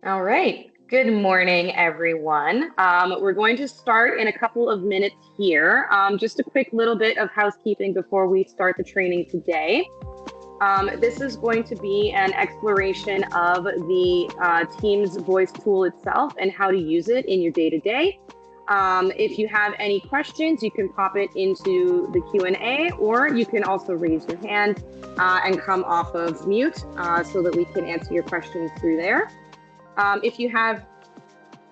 All right. Good morning, everyone. We're going to start in a couple of minutes here. Just a quick little bit of housekeeping before we start the training today. This is going to be an exploration of the Teams voice tool itself and how to use it in your day-to-day. If you have any questions, you can pop it into the Q&A, or you can also raise your hand and come off of mute so that we can answer your questions through there. If you have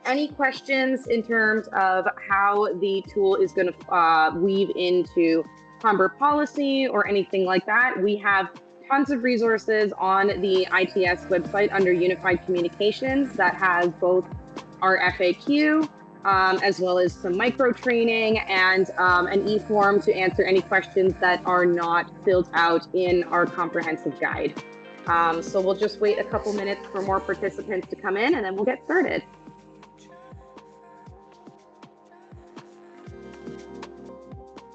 any questions in terms of how the tool is going to weave into Humber policy or anything like that, we have tons of resources on the ITS website under Unified Communications that has both our FAQ as well as some micro training and an e-form to answer any questions that are not filled out in our comprehensive guide. So we'll just wait a couple minutes for more participants to come in and then we'll get started.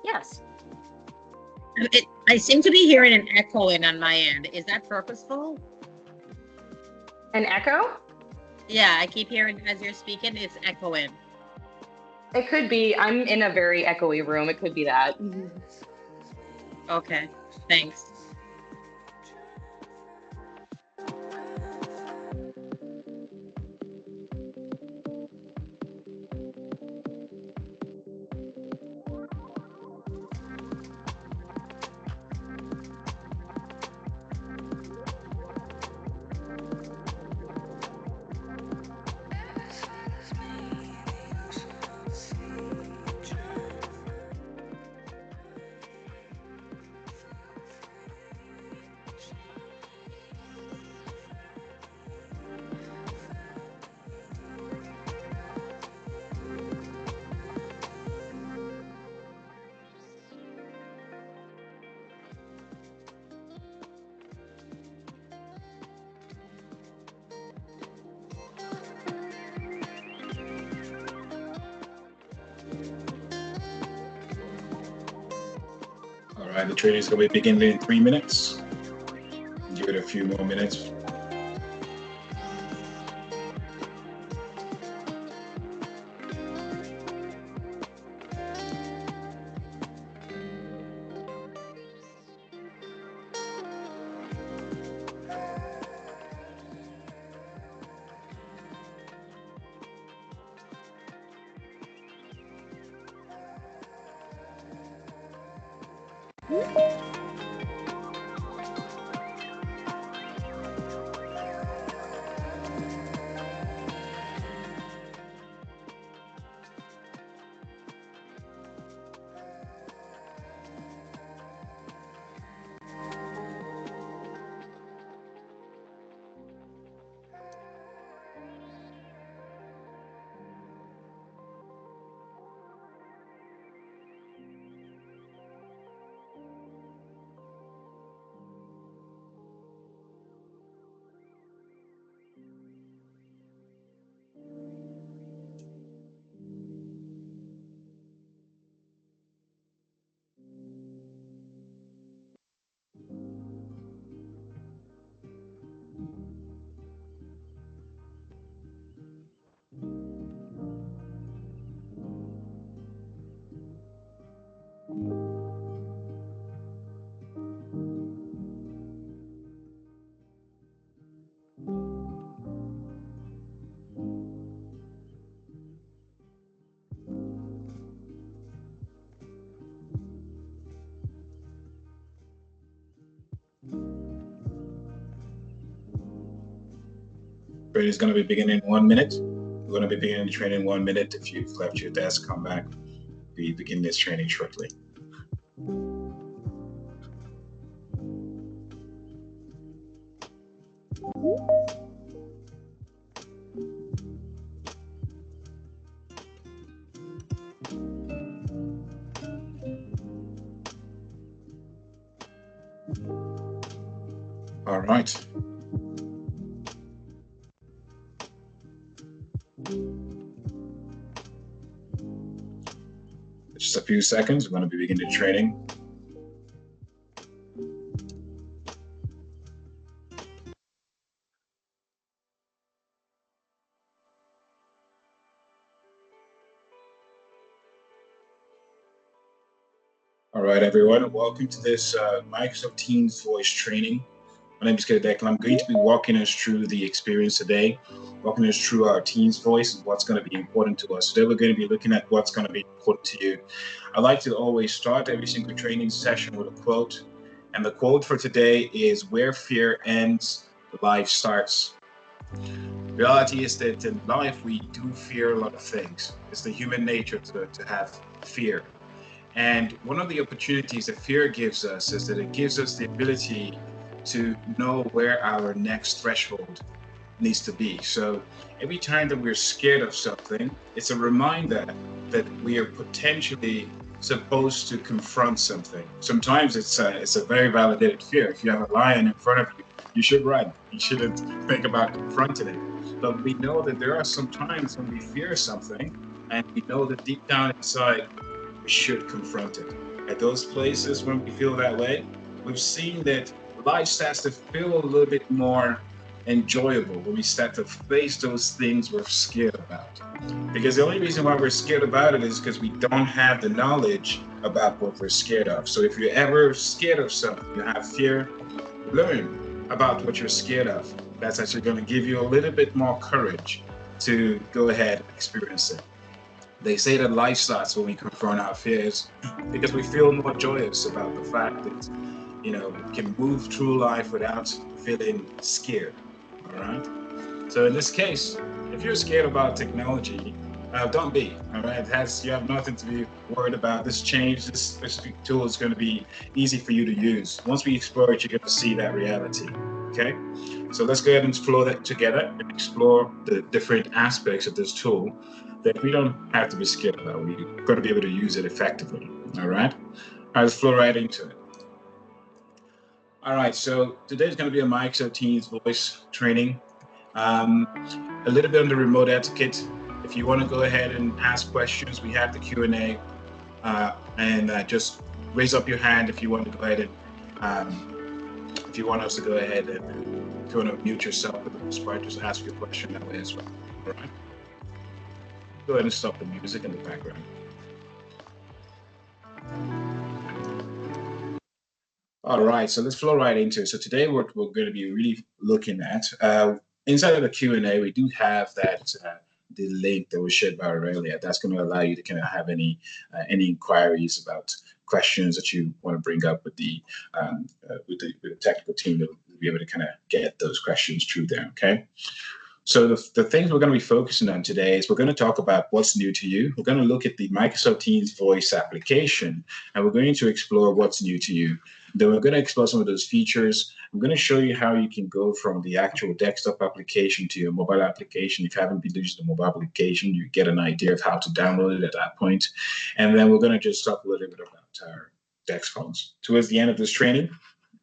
Yes. I seem to be hearing an echo in on my end. Is that purposeful? An echo? Yeah, I keep hearing as you're speaking, it's echoing. It could be. I'm in a very echoey room. It could be that. Okay, thanks. All right, the training is going to be beginning in 3 minutes. Give it a few more minutes. Training is going to be beginning in 1 minute. We're going to be beginning the training in 1 minute. If you've left your desk, come back. We begin this training shortly. All right. Just a few seconds. We're going to be beginning the training. All right, everyone. Welcome to this Microsoft Teams voice training. My name is Kedek, and I'm going to be walking us through the experience today, walking us through our Teams voice and what's going to be important to us. Today, we're going to be looking at what's going to be important to you. I like to always start every single training session with a quote. And the quote for today is, "Where fear ends, life starts." Reality is that in life, we do fear a lot of things. It's the human nature to have fear. And one of the opportunities that fear gives us is that it gives us the ability to know where our next threshold needs to be. So every time that we're scared of something, it's a reminder that we are potentially supposed to confront something. Sometimes it's a very validated fear. If you have a lion in front of you, you should run. You shouldn't think about confronting it. But we know that there are some times when we fear something, and we know that deep down inside, we should confront it. At those places when we feel that way, we've seen that life starts to feel a little bit more enjoyable when we start to face those things we're scared about. Because the only reason why we're scared about it is because we don't have the knowledge about what we're scared of. So if you're ever scared of something, you have fear, learn about what you're scared of. That's actually going to give you a little bit more courage to go ahead and experience it. They say that life starts when we confront our fears because we feel more joyous about the fact that, we can move through life without feeling scared, all right? So in this case, if you're scared about technology, don't be, all right? You have nothing to be worried about. This tool is going to be easy for you to use. Once we explore it, you're going to see that reality, okay? So let's go ahead and explore that together and explore the different aspects of this tool that we don't have to be scared about. We're going to be able to use it effectively, all right? All right, let's flow right into it. All right, so today's going to be a Microsoft Teams voice training. A little bit on the remote etiquette. If you want to go ahead and ask questions, we have the Q&A, and just raise up your hand if you want to go ahead and if you want us to go ahead and if you want to mute yourself for the most part, just ask your question that way as well. All right. Go ahead and stop the music in the background. All right, so let's flow right into it. So today we're going to be really looking at, inside of the Q&A, we do have that the link that was shared by Aurelia. That's going to allow you to kind of have any inquiries about questions that you want to bring up with the technical team. They'll be able to kind of get those questions through there, okay? So the things we're going to be focusing on today is we're going to talk about what's new to you. We're going to look at the Microsoft Teams voice application, and we're going to explore what's new to you. Then we're going to explore some of those features. I'm going to show you how you can go from the actual desktop application to your mobile application. If you haven't been using the mobile application, you get an idea of how to download it at that point. And then we're going to just talk a little bit about our desk phones. Towards the end of this training,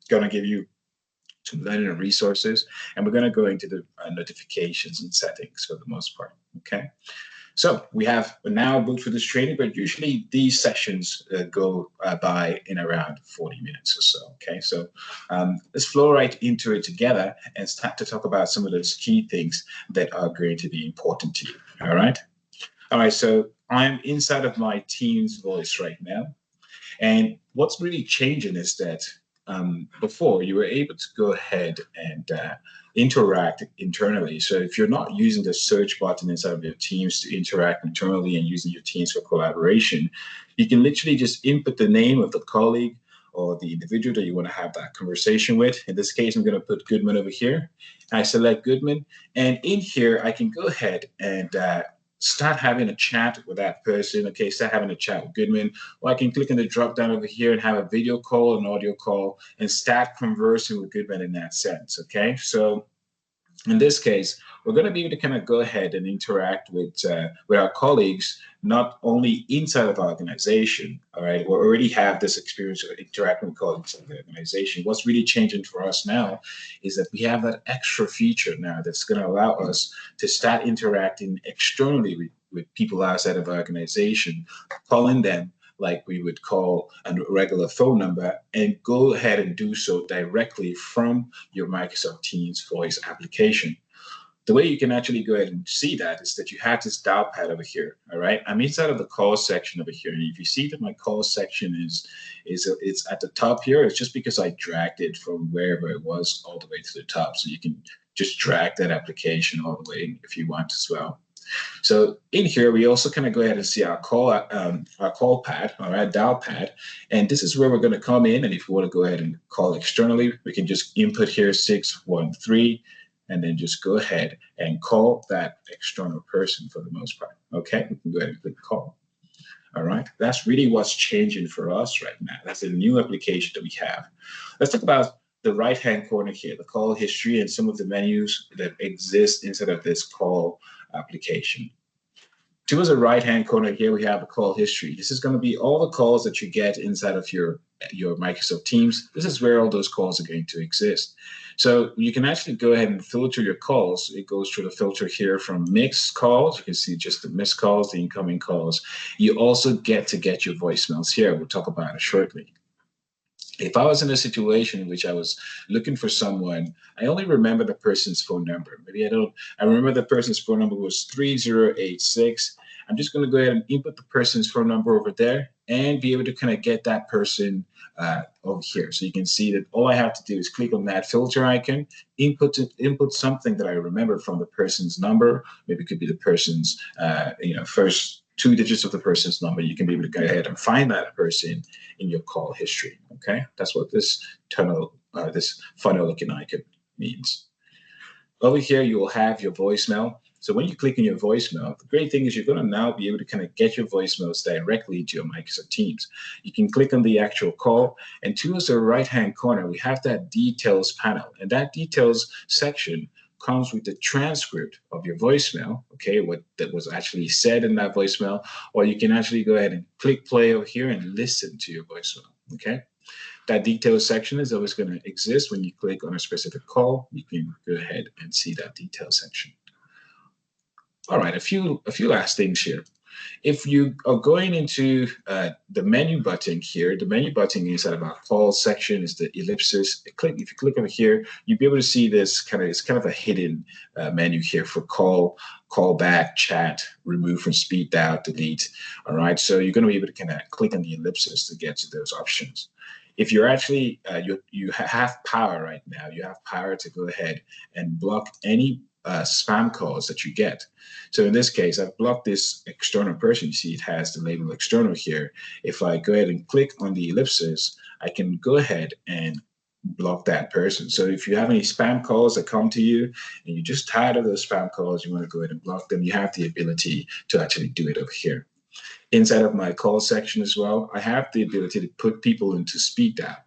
going to give you some learning and resources, and we're going to go into the notifications and settings for the most part, okay? So we're now booked for this training, but usually these sessions go by in around 40 minutes or so, okay? So let's flow right into it together and start to talk about some of those key things that are going to be important to you, all right? All right, so I'm inside of my Teams voice right now, and what's really changing is that before you were able to go ahead and interact internally. So if you're not using the search button inside of your Teams to interact internally and using your Teams for collaboration, you can literally just input the name of the colleague or the individual that you want to have that conversation with. In this case, I'm going to put Goodman over here. I select Goodman, and in here, I can go ahead and start having a chat with that person. Okay, start having a chat with Goodman, or I can click on the drop down over here and have a video call, an audio call, and start conversing with Goodman in that sense. Okay, so in this case, we're going to be able to kind of go ahead and interact with our colleagues, not only inside of our organization. All right, we already have this experience of interacting with colleagues in the organization. What's really changing for us now is that we have that extra feature now that's going to allow us to start interacting externally with people outside of our organization, calling them like we would call a regular phone number, and go ahead and do so directly from your Microsoft Teams voice application. The way you can actually go ahead and see that is that you have this dial pad over here. All right, I'm inside of the call section over here, and if you see that my call section is it's at the top here, it's just because I dragged it from wherever it was all the way to the top. So you can just drag that application all the way if you want as well. So in here, we also kind of go ahead and see our call pad, all right, dial pad. And this is where we're going to come in. And if you want to go ahead and call externally, we can just input here 613, and then just go ahead and call that external person for the most part. Okay, we can go ahead and click call. All right, that's really what's changing for us right now. That's a new application that we have. Let's talk about the right-hand corner here, the call history and some of the menus that exist inside of this call application. Towards the right-hand corner here, we have a call history. This is going to be all the calls that you get inside of your Microsoft Teams. This is where all those calls are going to exist. So you can actually go ahead and filter your calls. It goes through the filter here from missed calls. You can see just the missed calls, the incoming calls. You also get your voicemails here. We'll talk about it shortly. If I was in a situation in which I was looking for someone, I only remember the person's phone number. Maybe I remember the person's phone number was 3086. I'm just going to go ahead and input the person's phone number over there and be able to kind of get that person over here. So you can see that all I have to do is click on that filter icon, input something that I remember from the person's number. Maybe it could be the person's, first 2 digits of the person's number. You can be able to go ahead and find that person in your call history. Okay, that's what this funnel looking icon means. Over here, you will have your voicemail. So when you click on your voicemail, the great thing is you're going to now be able to kind of get your voicemails directly to your Microsoft Teams. You can click on the actual call, and towards the right-hand corner, we have that details panel, and that details section comes with the transcript of your voicemail, okay, what that was actually said in that voicemail, or you can actually go ahead and click play over here and listen to your voicemail, okay? That details section is always going to exist when you click on a specific call. You can go ahead and see that detail section. All right, a few last things here. If you are going into the menu button here, the menu button inside of our call section is the ellipsis. If you click over here, you'll be able to see this it's kind of a hidden menu here for call back, chat, remove from speed dial, delete. All right, so you're going to be able to kind of click on the ellipsis to get to those options. If you're actually, you have power right now, you have power to go ahead and block any spam calls that you get. So in this case, I've blocked this external person. You see it has the label external here. If I go ahead and click on the ellipsis, I can go ahead and block that person. So if you have any spam calls that come to you and you're just tired of those spam calls, you want to go ahead and block them, you have the ability to actually do it over here. Inside of my call section as well, I have the ability to put people into speed dial.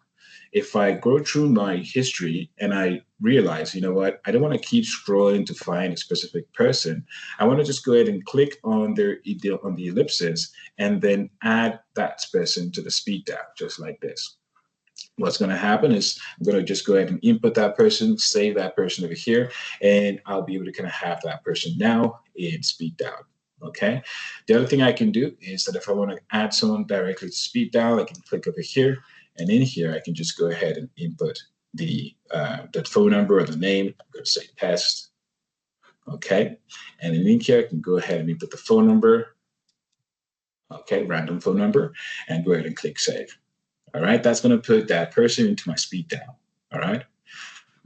If I go through my history and I realize, you know what, I don't want to keep scrolling to find a specific person. I want to just go ahead and click on the ellipsis and then add that person to the speed dial, just like this. What's going to happen is I'm going to just go ahead and input that person, save that person over here, and I'll be able to kind of have that person now in speed dial. Okay. The other thing I can do is that if I want to add someone directly to speed dial, I can click over here. And in here, I can just go ahead and input the phone number or the name. I'm going to say test. Okay. And in here, I can go ahead and input the phone number. Okay, random phone number, and go ahead and click save. All right. That's going to put that person into my speed dial. All right.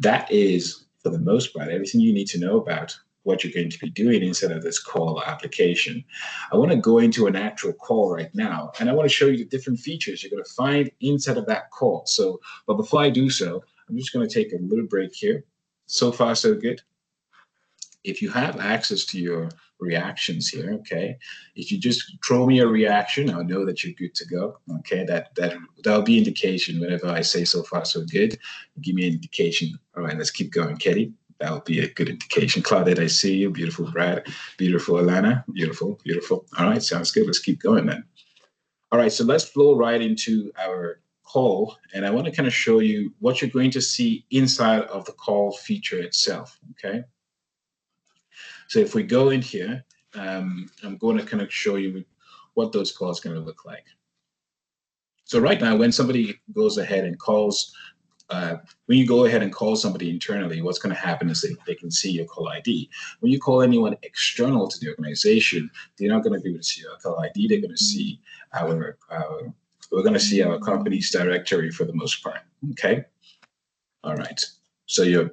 That is, for the most part, everything you need to know about what you're going to be doing inside of this call application. I want to go into an actual call right now, and I want to show you the different features you're going to find inside of that call. So, but before I do so, I'm just going to take a little break here. So far, so good. If you have access to your reactions here, okay, if you just throw me a reaction, I'll know that you're good to go. Okay, that'll be indication whenever I say so far, so good. Give me an indication. All right, let's keep going, Katie. That would be a good indication. Claudette, I see you. Beautiful, Brad. Beautiful, Alana. Beautiful, beautiful. All right, sounds good. Let's keep going then. All right, so let's flow right into our call. And I want to kind of show you what you're going to see inside of the call feature itself, okay? So if we go in here, I'm going to kind of show you what those calls are going to look like. So right now, when somebody goes ahead and calls when you go ahead and call somebody internally, what's going to happen is they can see your call ID. When you call anyone external to the organization, they're not going to be able to see your call ID. They're going to see we're going to see our company's directory for the most part. Okay. All right. So your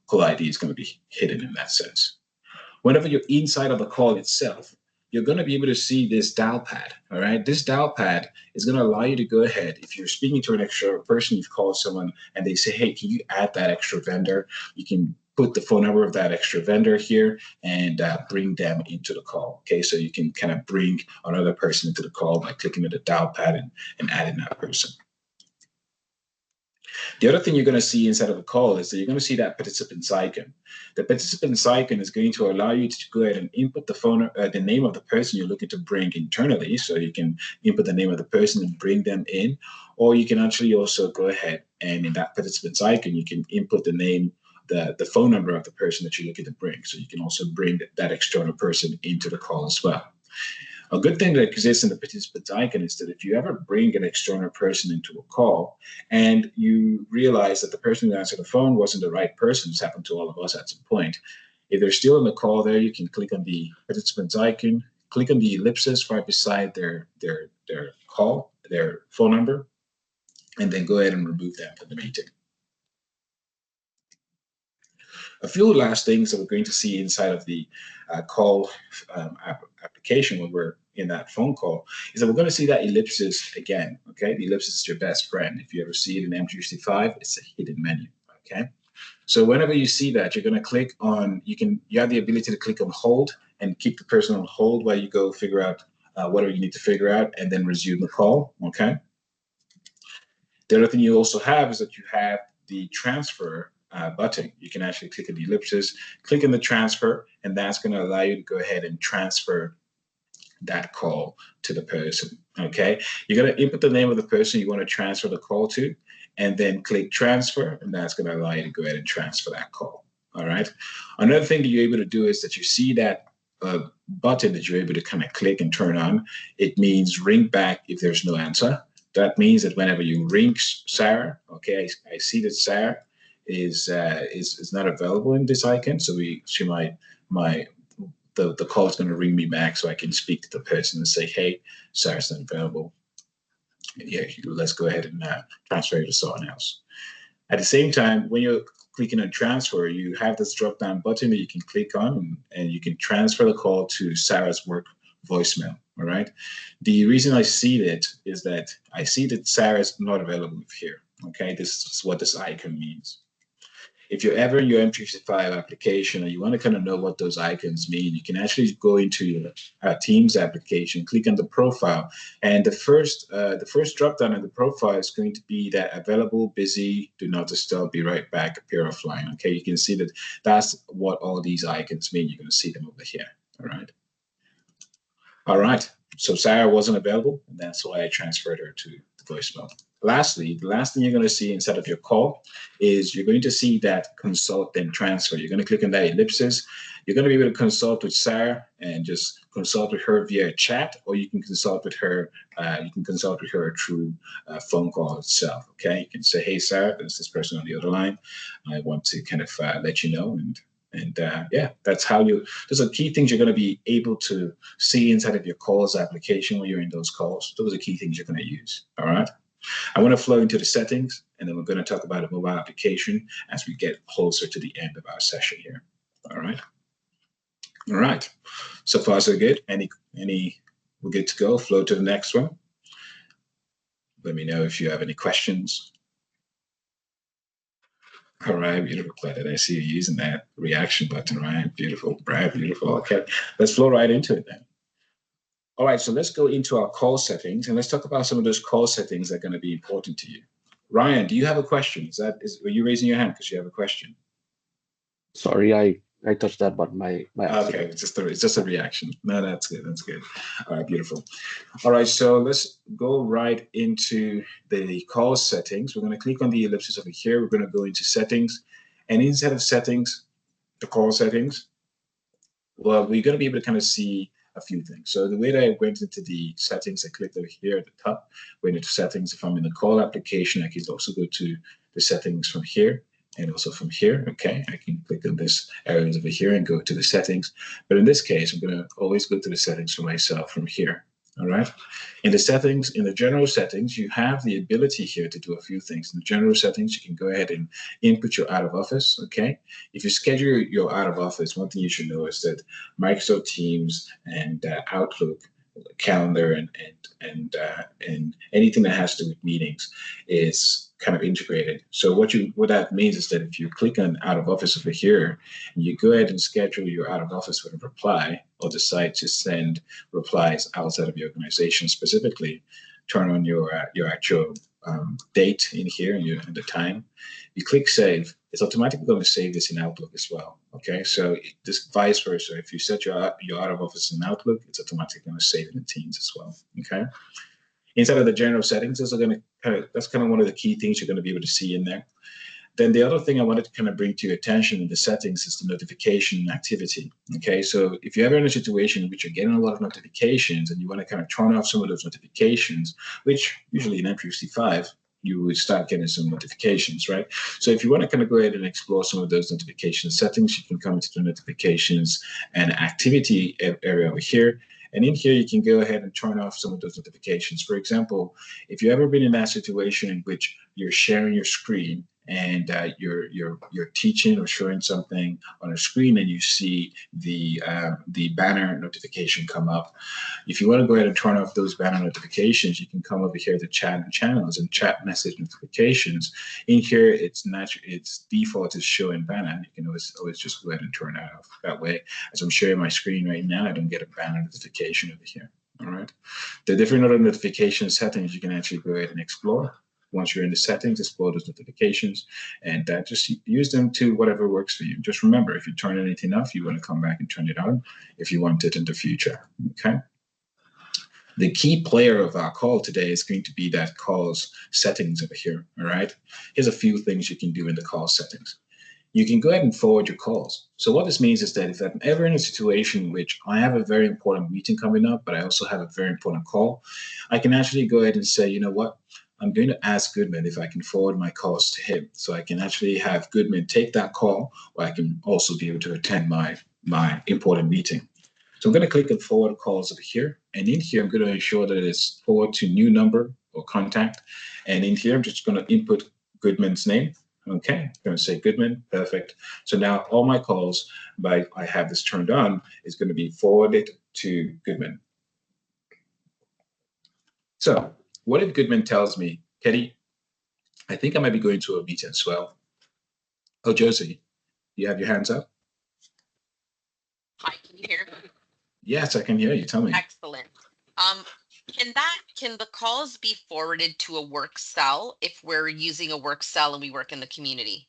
call ID is going to be hidden in that sense. Whenever you're inside of the call itself, you're going to be able to see this dial pad. All right. This dial pad is going to allow you to go ahead. If you're speaking to an extra person, you've called someone and they say, hey, can you add that extra vendor? You can put the phone number of that extra vendor here and bring them into the call. Okay. So you can kind of bring another person into the call by clicking on the dial pad and adding that person. The other thing you're going to see inside of a call is that you're going to see that participants icon. The participants icon is going to allow you to go ahead and input the name of the person you're looking to bring internally. So you can input the name of the person and bring them in, or you can actually also go ahead and in that participants icon, you can input the name, the phone number of the person that you're looking to bring. So you can also bring that external person into the call as well. A good thing that exists in the participants icon is that if you ever bring an external person into a call and you realize that the person who answered the phone wasn't the right person, it's happened to all of us at some point. If they're still in the call there, you can click on the participants icon, click on the ellipsis right beside their call, their phone number, and then go ahead and remove them from the meeting. A few last things that we're going to see inside of the call application when we're in that phone call is that we're going to see that ellipsis again. Okay, the ellipsis is your best friend. If you ever see it in M365, it's a hidden menu. Okay, so whenever you see that, you're going to click on. You have the ability to click on hold and keep the person on hold while you go figure out whatever you need to figure out, and then resume the call. Okay. The other thing you also have is that you have the transfer button. You can actually click on the ellipsis, click on the transfer, and that's going to allow you to go ahead and transfer that call to the person. Okay, you're going to input the name of the person you want to transfer the call to, and then click transfer, and that's going to allow you to go ahead and transfer that call. All right. Another thing that you're able to do is that you see that button that you're able to kind of click and turn on. It means ring back if there's no answer. That means that whenever you ring Sarah, okay, I see that Sarah is not available in this icon, so the call is going to ring me back, so I can speak to the person and say, hey, Sarah's not available. And yeah, let's go ahead and transfer you to someone else. At the same time, when you're clicking on transfer, you have this drop down button that you can click on, and you can transfer the call to Sarah's work voicemail. All right. The reason I see that is that I see that Sarah is not available here. Okay. This is what this icon means. If you're ever in your M365 application and you want to kind of know what those icons mean, you can actually go into your Teams application, click on the profile, and the first drop down in the profile is going to be that available, busy, do not disturb, be right back, appear offline. Okay. You can see that that's what all these icons mean. You're going to see them over here. All right. All right, so Sarah wasn't available, and that's why I transferred her to the voicemail. Lastly, the last thing you're going to see inside of your call is you're going to see that consult and transfer. You're going to click on that ellipsis. You're going to be able to consult with Sarah and just consult with her via chat, or you can consult with her. Through a phone call itself. Okay, you can say, "Hey, Sarah, there's this person on the other line. I want to kind of let you know." And yeah, that's how those are key things you're going to be able to see inside of your calls application when you're in those calls. Those are key things you're going to use. All right. I want to flow into the settings, and then we're going to talk about a mobile application as we get closer to the end of our session here. All right. All right. So far, so good. We're good to go. Flow to the next one. Let me know if you have any questions. All right, beautiful, Claire. I see you using that reaction button, right? Beautiful, Brad, beautiful. Okay, let's flow right into it then. All right, so let's go into our call settings and let's talk about some of those call settings that are going to be important to you. Ryan, do you have a question? Were you raising your hand because you have a question? Sorry, I touched that button. My okay, it's just a reaction. No, that's good. That's good. All right, beautiful. All right, so let's go right into the call settings. We're going to click on the ellipsis over here. We're going to go into settings, and inside of settings, the call settings, well, we're going to be able to kind of see a few things. So the way that I went into the settings, I clicked over here at the top, went into settings. If I'm in the call application, I can also go to the settings from here and also from here. Okay, I can click on this areas over here and go to the settings. But in this case, I'm going to always go to the settings for myself from here. All right. In the settings, in the general settings, you have the ability here to do a few things. In the general settings, you can go ahead and input your out of office. Okay. If you schedule your out of office, one thing you should know is that Microsoft Teams and Outlook, calendar, and anything that has to do with meetings is kind of integrated. So what that means is that if you click on out of office over here and you go ahead and schedule your out of office with a reply or decide to send replies outside of your organization, specifically turn on your actual date in here and the time, you click save, it's automatically going to save this in Outlook as well. Okay, so this vice versa. If you set your out of office in Outlook, it's automatically going to save it in Teams as well. Okay. Inside of the general settings, those are going to that's kind of one of the key things you're going to be able to see in there. Then the other thing I wanted to kind of bring to your attention in the settings is the notification activity. Okay, so if you're ever in a situation in which you're getting a lot of notifications and you want to kind of turn off some of those notifications, which usually in M365, you would start getting some notifications, right? So if you want to kind of go ahead and explore some of those notification settings, you can come into the notifications and activity area over here. And in here, you can go ahead and turn off some of those notifications. For example, if you've ever been in that situation in which you're sharing your screen and you're teaching or showing something on a screen and you see the banner notification come up, if you want to go ahead and turn off those banner notifications, you can come over here to chat and channels and chat message notifications. In here, its default is showing banner. You can always just go ahead and turn that off. That way, as I'm sharing my screen right now, I don't get a banner notification over here. All right. The different other notification settings you can actually go ahead and explore. Once you're in the settings, explore those notifications and just use them to whatever works for you. Just remember, if you turn anything off, you want to come back and turn it on if you want it in the future. Okay. The key player of our call today is going to be that calls settings over here. All right. Here's a few things you can do in the call settings. You can go ahead and forward your calls. So what this means is that if I'm ever in a situation in which I have a very important meeting coming up, but I also have a very important call, I can actually go ahead and say, you know what? I'm going to ask Goodman if I can forward my calls to him. So I can actually have Goodman take that call, or I can also be able to attend my important meeting. So I'm going to click on forward calls over here. And in here, I'm going to ensure that it's forward to new number or contact. And in here, I'm just going to input Goodman's name. Okay, I'm going to say Goodman, perfect. So now all my calls, I have this turned on, is going to be forwarded to Goodman. So what if Goodman tells me, Ketty, I think I might be going to a meeting as well. Oh, Josie, you have your hands up? Hi, can you hear me? Yes, I can hear you. Tell me. Excellent. Can the calls be forwarded to a work cell if we're using a work cell and we work in the community?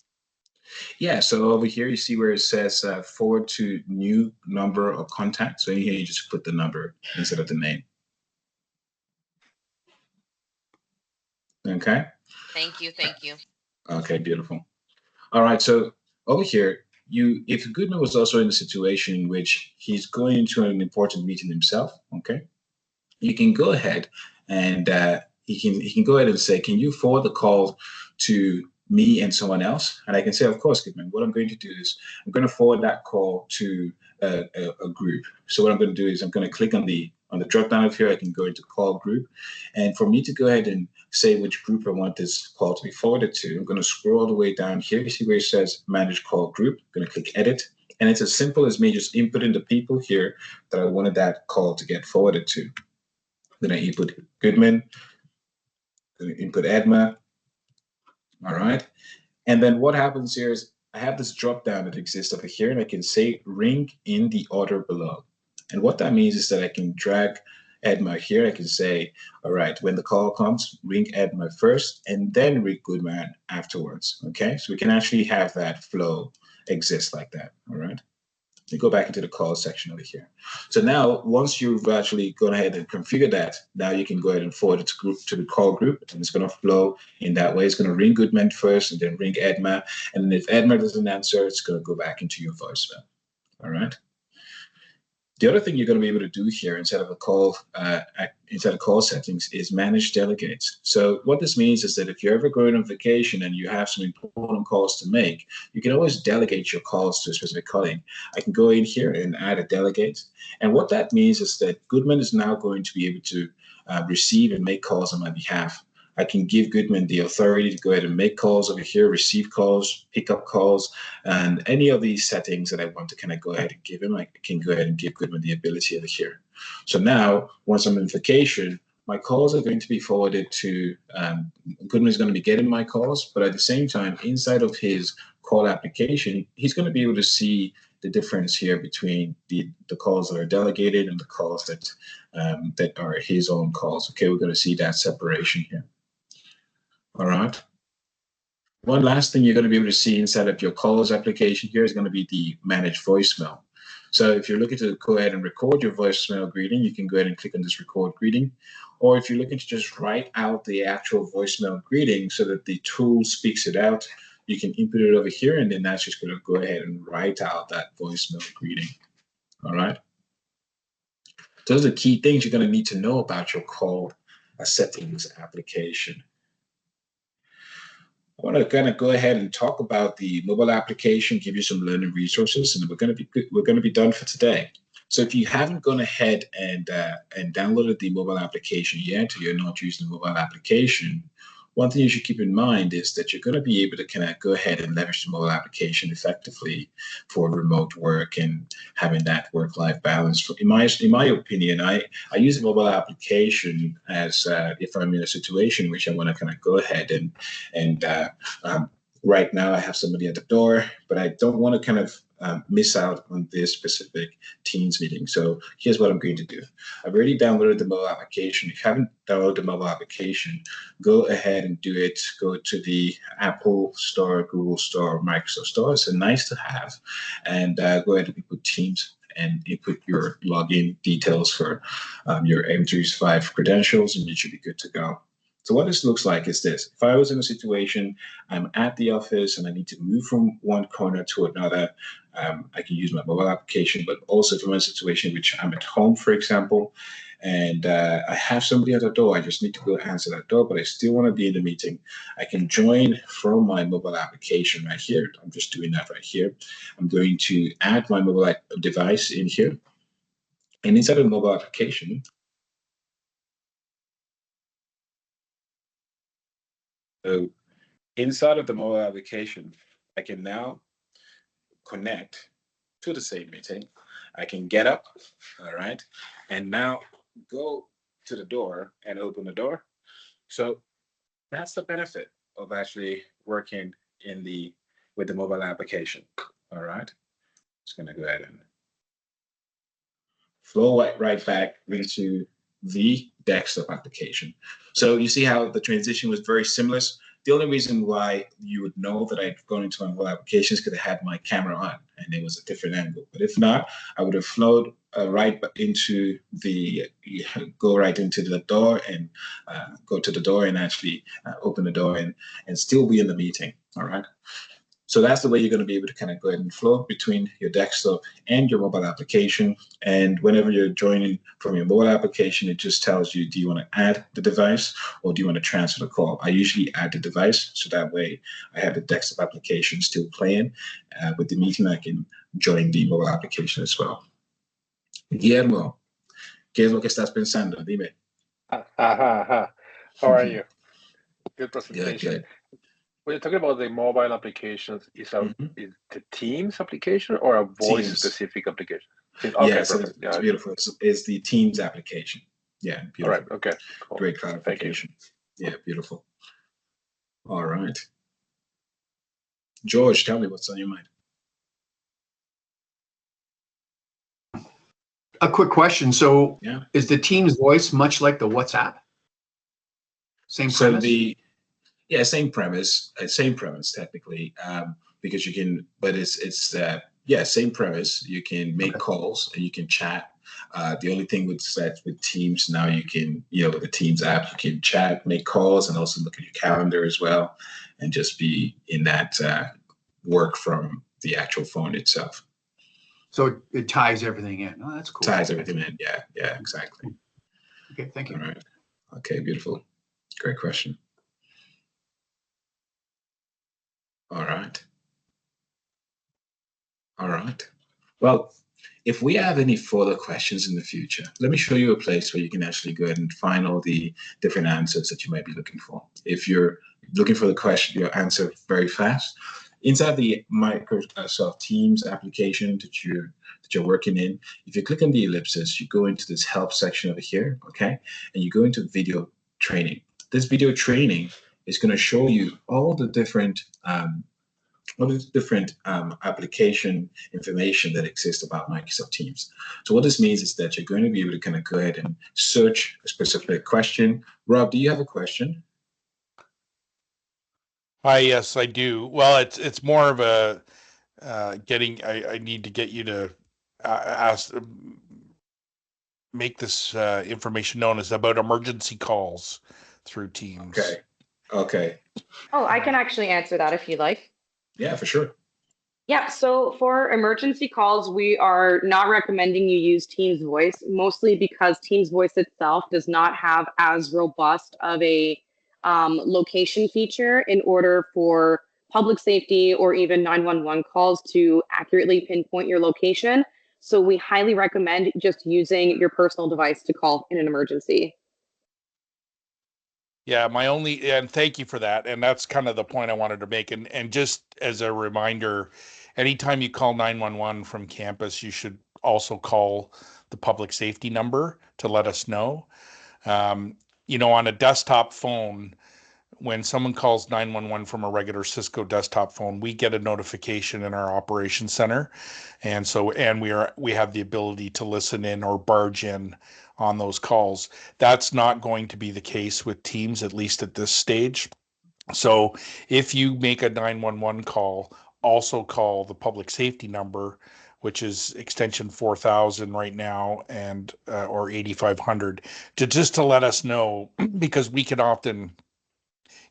Yeah, so over here you see where it says forward to new number of contact. So in here you just put the number instead of the name. Okay. Thank you. Thank you. Okay, beautiful. All right, so over here, if Goodman was also in a situation in which he's going into an important meeting himself, okay, you can go ahead and he can go ahead and say, can you forward the call to me and someone else? And I can say, of course, Goodman. What I'm going to do is I'm going to forward that call to a group. So what I'm going to do is I'm going to click on the drop down of here. I can go into call group, and for me to go ahead and say which group I want this call to be forwarded to, I'm going to scroll all the way down here. You see where it says manage call group. I'm going to click edit, and it's as simple as me just inputting the people here that I wanted that call to get forwarded to. I'm going to input Goodman. I'm going to input Edma. All right. And then what happens here is I have this drop down that exists over here, and I can say ring in the order below. And what that means is that I can drag Edma here. I can say, all right, when the call comes, ring Edma first and then ring Goodman afterwards. Okay, so we can actually have that flow exist like that. All right. You go back into the call section over here. So now, once you've actually gone ahead and configured that, now you can go ahead and forward it to the call group, and it's going to flow in that way. It's going to ring Goodman first and then ring Edma. And if Edma doesn't answer, it's going to go back into your voicemail. All right. The other thing you're going to be able to do here inside of call settings is manage delegates. So what this means is that if you're ever going on vacation and you have some important calls to make, you can always delegate your calls to a specific colleague. I can go in here and add a delegate. And what that means is that Goodman is now going to be able to receive and make calls on my behalf. I can give Goodman the authority to go ahead and make calls over here, receive calls, pick up calls, and any of these settings that I want to kind of go ahead and give him, I can go ahead and give Goodman the ability over here. So now, once I'm on vacation, my calls are going to be forwarded to, Goodman is going to be getting my calls, but at the same time, inside of his call application, he's going to be able to see the difference here between the calls that are delegated and the calls that are his own calls. Okay, we're going to see that separation here. All right. One last thing you're going to be able to see inside of your calls application here is going to be the manage voicemail. So if you're looking to go ahead and record your voicemail greeting, you can go ahead and click on this record greeting. Or if you're looking to just write out the actual voicemail greeting so that the tool speaks it out, you can input it over here, and then that's just going to go ahead and write out that voicemail greeting. All right. Those are the key things you're going to need to know about your call settings application. I want to kind of go ahead and talk about the mobile application, give you some learning resources, and we're going to be done for today. So if you haven't gone ahead and downloaded the mobile application yet, or you're not using the mobile application, one thing you should keep in mind is that you're going to be able to kind of go ahead and leverage the mobile application effectively for remote work and having that work-life balance. In my opinion, I use the mobile application as if I'm in a situation which I want to kind of go ahead and right now I have somebody at the door, but I don't want to kind of miss out on this specific Teams meeting. So here's what I'm going to do. I've already downloaded the mobile application. If you haven't downloaded the mobile application, go ahead and do it. Go to the Apple Store, Google Store, Microsoft Store. It's a nice to have. And go ahead and input Teams and input your login details for your M365 credentials, and you should be good to go. So what this looks like is this. If I was in a situation, I'm at the office and I need to move from one corner to another, I can use my mobile application, but also if I'm in a situation in which I'm at home, for example, and I have somebody at the door, I just need to go answer that door, but I still want to be in the meeting. I can join from my mobile application right here. I'm just doing that right here. I'm going to add my mobile device in here. And inside of the mobile application, so inside of the mobile application, I can now connect to the same meeting. I can get up, all right, and now go to the door and open the door. So that's the benefit of actually working with the mobile application, all right. Just gonna go ahead and flow right back into the desktop application. So you see how the transition was very seamless. The only reason why you would know that I'd gone into my mobile application is because I had my camera on and it was a different angle. But if not, I would have flowed right into go right into the door and go to the door and actually open the door and still be in the meeting. All right. So that's the way you're going to be able to kind of go ahead and flow between your desktop and your mobile application. And whenever you're joining from your mobile application, it just tells you, do you want to add the device or do you want to transfer the call? I usually add the device, so that way I have the desktop application still playing. With the meeting, I can join the mobile application as well. Guillermo, ¿qué es lo que estás pensando? Dime. How are you? Good presentation. Good. When you're talking about the mobile applications, is the Teams application or a voice-specific application? Okay, yeah, so it's beautiful. It's the Teams application. Yeah, beautiful. All right, okay, cool. Great clarification. Yeah, beautiful. All right. George, tell me what's on your mind. A quick question. So is the Teams voice much like the WhatsApp? Same premise? Same premise technically, because you can, but it's same premise. You can make calls and you can chat. The only thing with Teams now, you can, with the Teams app, you can chat, make calls, and also look at your calendar as well, and just be in that work from the actual phone itself. So it ties everything in. Oh, that's cool. Ties everything in. Yeah, exactly. Okay, thank you. All right. Okay, beautiful. Great question. All right. All right. Well, if we have any further questions in the future, let me show you a place where you can actually go ahead and find all the different answers that you might be looking for. If you're looking for the question, your answer very fast, inside the Microsoft Teams application that you're working in, if you click on the ellipsis, you go into this help section over here, okay? And you go into video training. This video training is going to show you all the different application information that exists about Microsoft Teams. So what this means is that you're going to be able to kind of go ahead and search a specific question. Rob, do you have a question? Hi, yes, I do. Well, it's more of a I need to get you to make this information known as about emergency calls through Teams. Okay. Oh, I can actually answer that if you like. Yeah, for sure. Yeah, so for emergency calls, we are not recommending you use Teams Voice, mostly because Teams Voice itself does not have as robust of a location feature in order for public safety or even 911 calls to accurately pinpoint your location. So we highly recommend just using your personal device to call in an emergency. Yeah, and thank you for that. And that's kind of the point I wanted to make. And just as a reminder, anytime you call 911 from campus, you should also call the public safety number to let us know. On a desktop phone, when someone calls 911 from a regular Cisco desktop phone, we get a notification in our operations center. And we have the ability to listen in or barge in on those calls. That's not going to be the case with Teams, at least at this stage. So if you make a 911 call, also call the public safety number, which is extension 4000 right now, and or 8500, to let us know, because we can often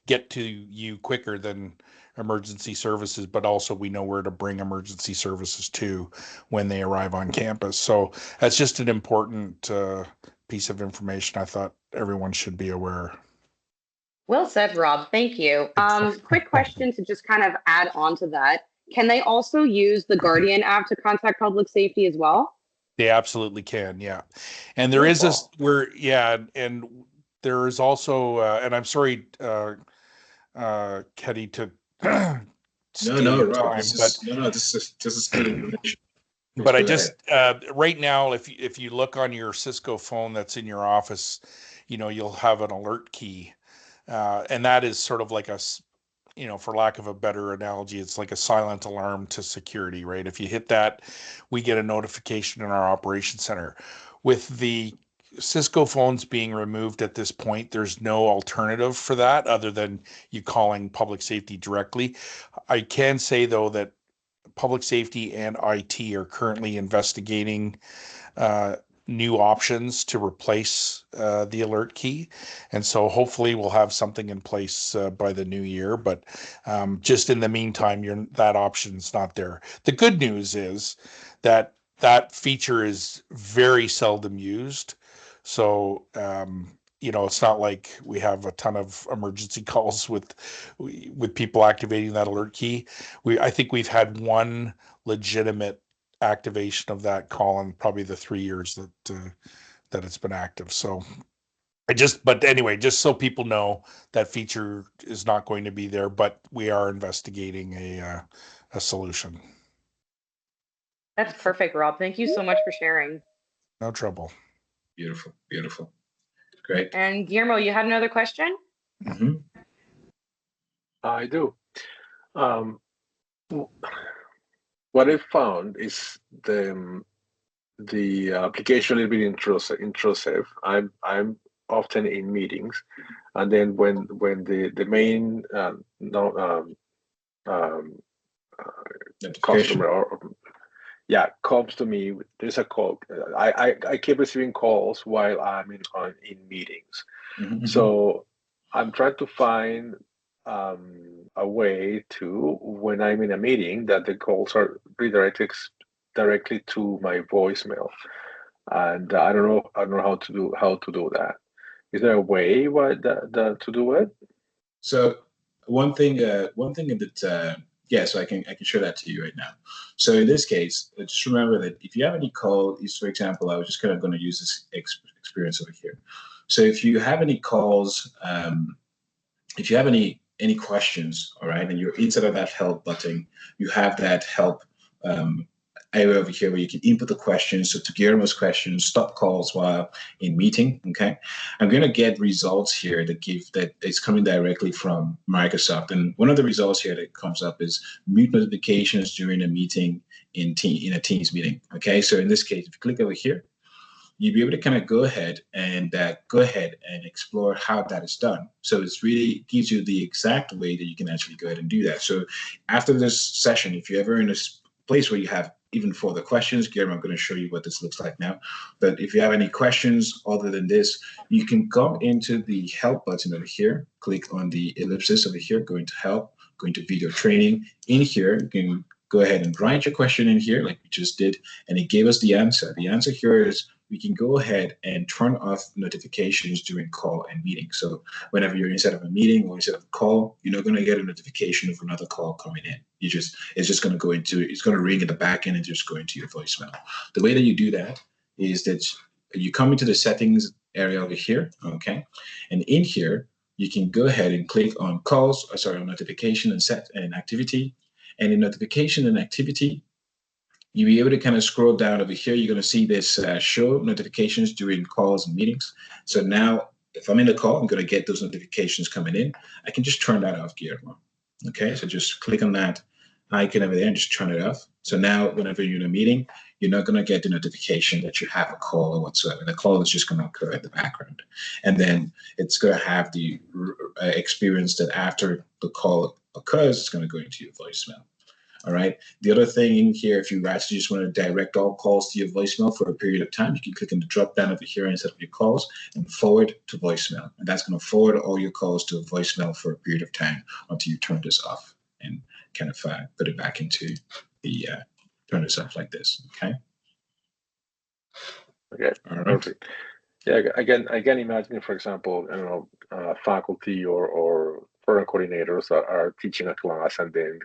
get to you quicker than emergency services, but also we know where to bring emergency services to when they arrive on campus. So that's just an important piece of information I thought everyone should be aware. Well said, Rob. Thank you. Quick question to just kind of add on to that. Can they also use the Guardian app to contact public safety as well? They absolutely can, yeah. And there is this and there is also and I'm sorry, Ketty, to steal your time, this is good information. But I just right now, if you look on your Cisco phone that's in your office, you'll have an alert key, and that is sort of like for lack of a better analogy, it's like a silent alarm to security, right? If you hit that, we get a notification in our operations center. With the Cisco phones being removed at this point, there's no alternative for that other than you calling public safety directly. I can say, though, that public safety and IT are currently investigating new options to replace the alert key. And so hopefully we'll have something in place by the new year. But just in the meantime, that option's not there. The good news is that feature is very seldom used. So it's not like we have a ton of emergency calls with people activating that alert key. I think we've had one legitimate activation of that call in probably the 3 years that it's been active. So but anyway, just so people know, that feature is not going to be there, but we are investigating a solution. That's perfect, Rob. Thank you so much for sharing. No trouble. Beautiful. Great. And Guillermo, you had another question? Mm-hmm. I do. What I found is the application a little bit intrusive. I'm often in meetings, and then when the main customer comes to me, there's a call. I keep receiving calls while I'm in meetings. Mm-hmm. So I'm trying to find a way to, when I'm in a meeting, that the calls are redirected directly to my voicemail, and I don't know how to do that. Is there a way to do it? So one thing that yeah, so I can show that to you right now. So in this case, just remember that if you have any call, is for example, I was just kind of going to use this experience over here. So if you have any calls, if you have any questions, all right, and you're inside of that help button, you have that help area over here where you can input the questions. So to Guillermo's questions, stop calls while in meeting. Okay, I'm going to get results here that is coming directly from Microsoft, and one of the results here that comes up is mute notifications during a meeting in a Teams meeting. Okay, so in this case, if you click over here, you'll be able to kind of go ahead and explore how that is done. So it's really gives you the exact way that you can actually go ahead and do that. So after this session, if you're ever in a place where you have even further questions, Guillermo, I'm going to show you what this looks like now. But if you have any questions other than this, you can come into the help button over here, click on the ellipsis over here, go into help, go into video training. In here, you can go ahead and write your question in here like we just did, and it gave us the answer. The answer here is we can go ahead and turn off notifications during call and meeting. So whenever you're inside of a meeting or inside of a call, you're not going to get a notification of another call coming in. It's just going to it's going to ring in the back end and just go into your voicemail. The way that you do that is that you come into the settings area over here, okay? And in here, you can go ahead and click on on notification and set and activity. And in notification and activity, you'll be able to kind of scroll down over here. You're going to see this show notifications during calls and meetings. So now if I'm in the call, I'm going to get those notifications coming in. I can just turn that off, Guillermo. Okay, so just click on that icon over there and just turn it off. So now whenever you're in a meeting, you're not going to get the notification that you have a call or whatsoever. The call is just going to occur in the background. And then it's going to have the experience that after the call occurs, it's going to go into your voicemail. All right. The other thing in here, if you actually just want to direct all calls to your voicemail for a period of time, you can click on the drop down over here instead of your calls and forward to voicemail. And that's going to forward all your calls to a voicemail for a period of time until you turn this off and kind of put it back into the turn this off like this. Okay. Okay. All right. Perfect. Yeah. Again, imagine, for example, I don't know, faculty or program coordinators are teaching a class, and then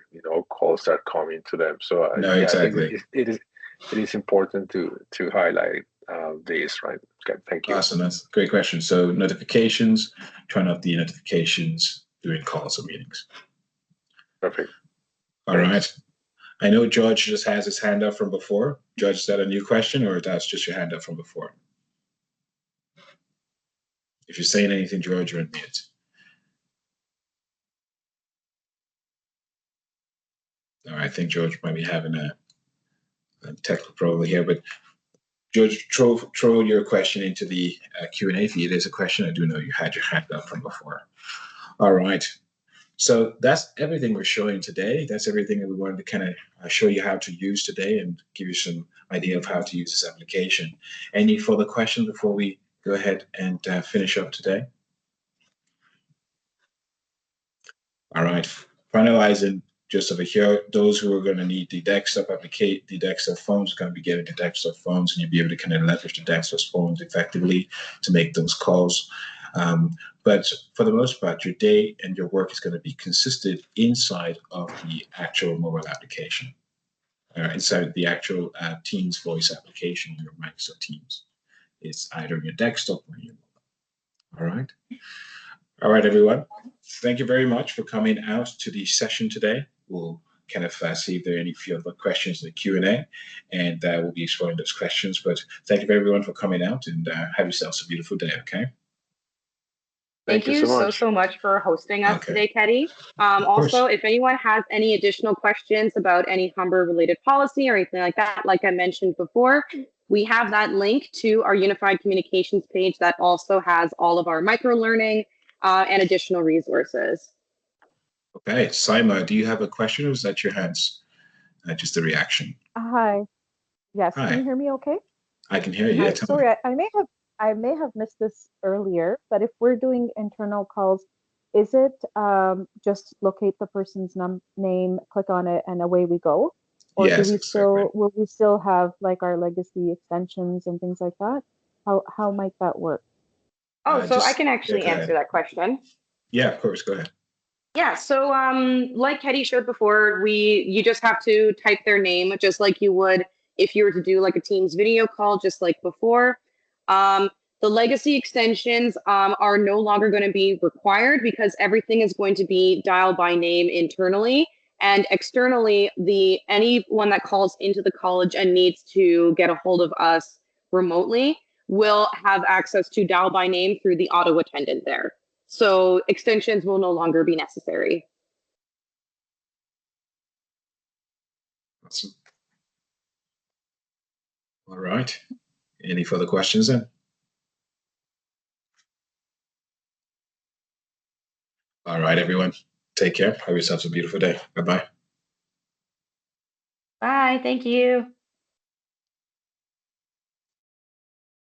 calls start coming to them. So no, exactly. I think it is important to highlight this, right? Okay, thank you. Awesome, that's a great question. So notifications, turn off the notifications during calls or meetings. Perfect. All right. I know George just has his hand up from before. George, is that a new question, or that's just your hand up from before? If you're saying anything, George, you're on mute. I think George might be having a technical problem here, but George, throw your question into the Q&A feed. There's a question. I do know you had your hand up from before. All right. So that's everything we're showing today. That's everything that we wanted to kind of show you how to use today and give you some idea of how to use this application. Any further questions before we go ahead and finish up today? All right. Finalizing just over here, those who are going to need the desktop application, the desktop phones are going to be getting the desktop phones, and you'll be able to kind of leverage the desktop phones effectively to make those calls. But for the most part, your day and your work is going to be consistent inside of the actual mobile application, inside the actual Teams voice application, your Microsoft Teams. It's either your desktop or your mobile. All right. All right, everyone. Thank you very much for coming out to the session today. We'll kind of see if there are any further questions in the Q&A, and we'll be exploring those questions. But thank you everyone for coming out, and have yourselves a beautiful day, okay? Thank you so much for hosting us today, Ketty. Also, if anyone has any additional questions about any Humber related policy or anything like that, like I mentioned before, we have that link to our unified communications page that also has all of our micro-learning and additional resources. Okay, Saima, do you have a question, or is that your hands? Just a reaction. Hi. Yes, Hi. Can you hear me okay? I can hear you. Yeah, sorry, I may have missed this earlier, but if we're doing internal calls, is it just locate the person's name, click on it, and away we go? Or Yes, do we exactly. will we still have like our legacy extensions and things like that? How might that work? Oh, so I can Yeah, actually go answer ahead. that question. Yeah, of course. Go ahead. Yeah, so like Hetty showed before, you just have to type their name just like you would if you were to do like a Teams video call, just like before. Um, the legacy extensions are no longer going to be required because everything is going to be dial by name internally, and externally, anyone that calls into the college and needs to get a hold of us remotely will have access to dial by name through the auto attendant there. So extensions will no longer be necessary. Awesome. All right. Any further questions then? All right, everyone. Take care. Have yourselves a beautiful day. Bye-bye. Bye. Thank you.